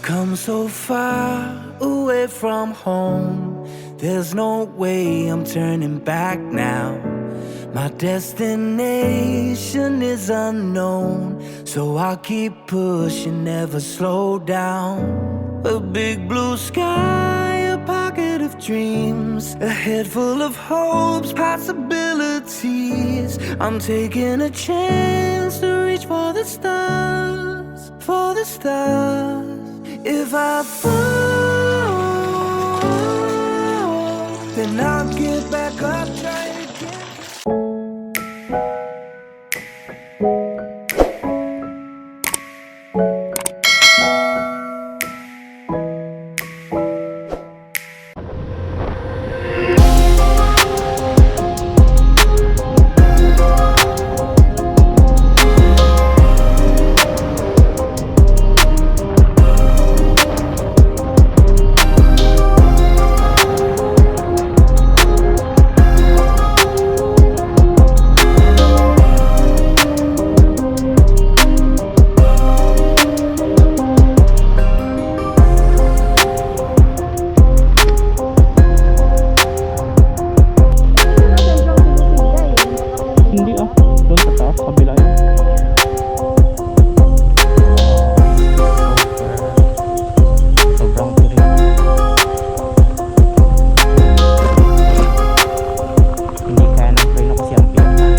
We've come so far away from home. There's no way I'm turning back now. My destination is unknown, so I'll keep pushing, never slow down. A big blue sky, a pocket of dreams, a head full of hopes, possibilities. I'm taking a chance to reach for the stars, for the stars. If I fall, then I'll get back up, try again. Hindi doon sa taas, kabila yun. Sobrang tirik. Hindi kaya ng preno kasi ang biyak natin.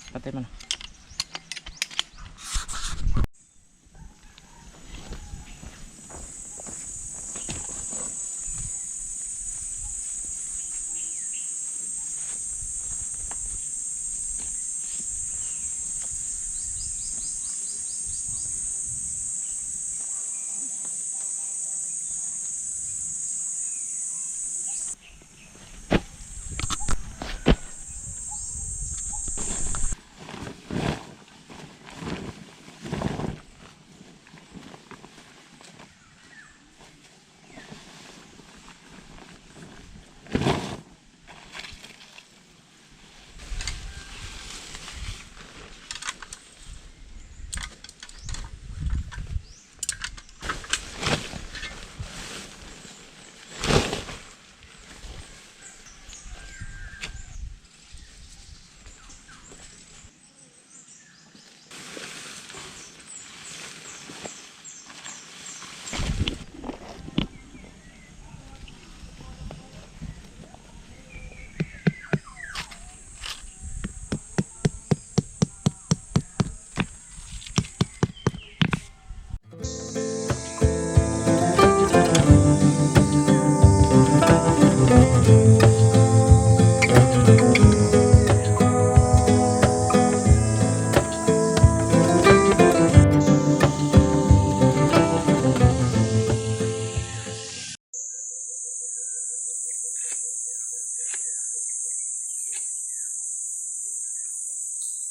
Patay mo na.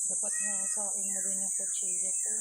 Dapat nakasain mo rin yung kutsilyo ko.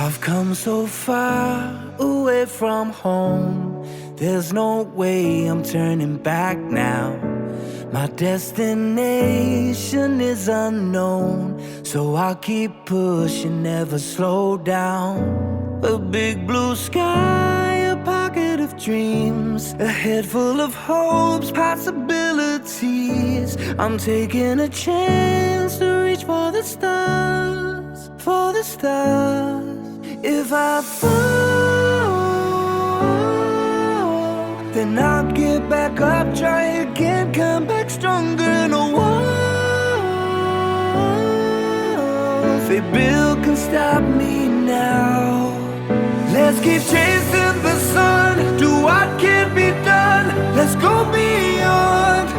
I've come so far away from home. There's no way I'm turning back now. My destination is unknown, so I'll keep pushing, never slow down. A big blue sky, a pocket of dreams, a head full of hopes, possibilities. I'm taking a chance to reach for the stars, for the stars. If I fall, then I'll get back up, try again, come back stronger. No walls they build can stop me now. Let's keep chasing the sun, do what can be done. Let's go beyond,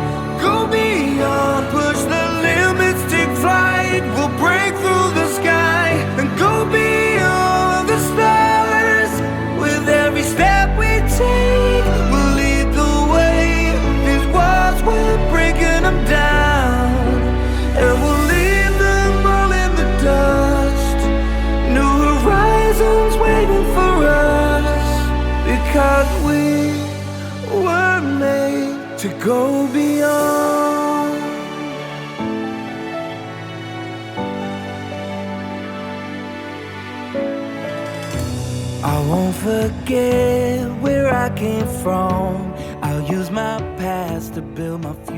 push the limits, take flight. We'll break through the sky and go beyond the stars. With every step we take, we'll lead the way. These walls, we're breaking them down, and we'll leave them all in the dust. New horizons waiting for us, because we were made to go beyond. I won't forget where I came from. I'll use my past to build my future.